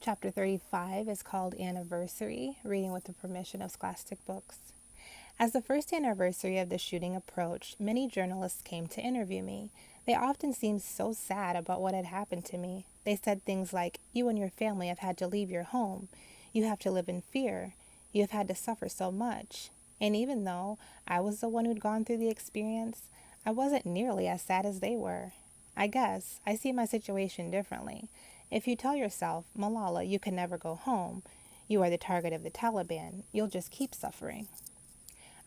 Chapter 35 is called Anniversary, reading with the permission of Scholastic Books. As the first anniversary of the shooting approached, many journalists came to interview me. They often seemed so sad about what had happened to me. They said things like, "You and your family have had to leave your home. You have to live in fear. You have had to suffer so much." And even though I was the one who'd gone through the experience, I wasn't nearly as sad as they were. I guess I see my situation differently. If you tell yourself, "Malala, you can never go home. You are the target of the Taliban. You'll just keep suffering."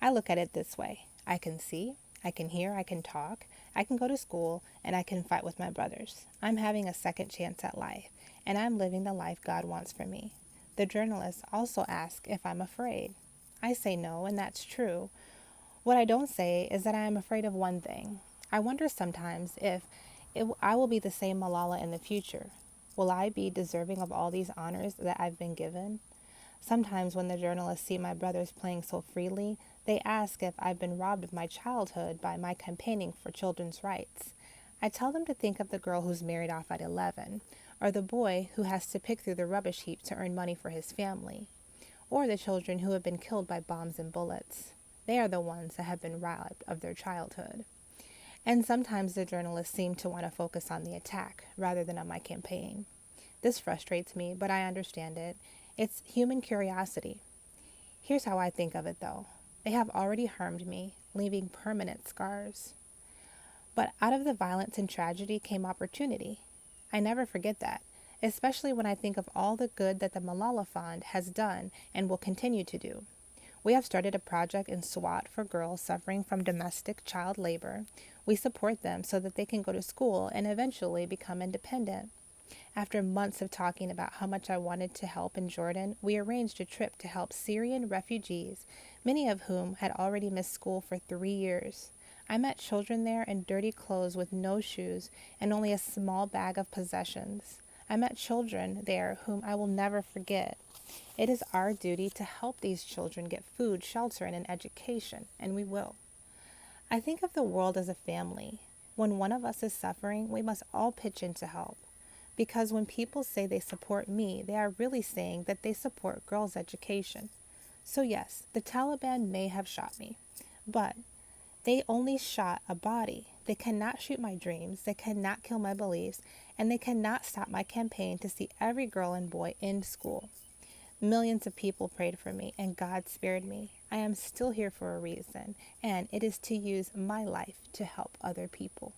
I look at it this way. I can see, I can hear, I can talk, I can go to school, and I can fight with my brothers. I'm having a second chance at life, and I'm living the life God wants for me. The journalists also ask if I'm afraid. I say no, and that's true. What I don't say is that I am afraid of one thing. I wonder sometimes if I will be the same Malala in the future. Will I be deserving of all these honors that I've been given? Sometimes when the journalists see my brothers playing so freely, they ask if I've been robbed of my childhood by my campaigning for children's rights. I tell them to think of the girl who's married off at 11, or the boy who has to pick through the rubbish heap to earn money for his family, or the children who have been killed by bombs and bullets. They are the ones that have been robbed of their childhood. And sometimes the journalists seem to want to focus on the attack rather than on my campaign. This frustrates me, but I understand it. It's human curiosity. Here's how I think of it, though. They have already harmed me, leaving permanent scars. But out of the violence and tragedy came opportunity. I never forget that, especially when I think of all the good that the Malala Fund has done and will continue to do. We have started a project in SWAT for girls suffering from domestic child labor. We support them so that they can go to school and eventually become independent. After months of talking about how much I wanted to help in Jordan, we arranged a trip to help Syrian refugees, many of whom had already missed school for 3 years. I met children there in dirty clothes with no shoes and only a small bag of possessions. I met children there whom I will never forget. It is our duty to help these children get food, shelter, and an education, and we will. I think of the world as a family. When one of us is suffering, we must all pitch in to help. Because when people say they support me, they are really saying that they support girls' education. So yes, the Taliban may have shot me, but they only shot a body. They cannot shoot my dreams, they cannot kill my beliefs, and they cannot stop my campaign to see every girl and boy in school. Millions of people prayed for me, and God spared me. I am still here for a reason, and it is to use my life to help other people.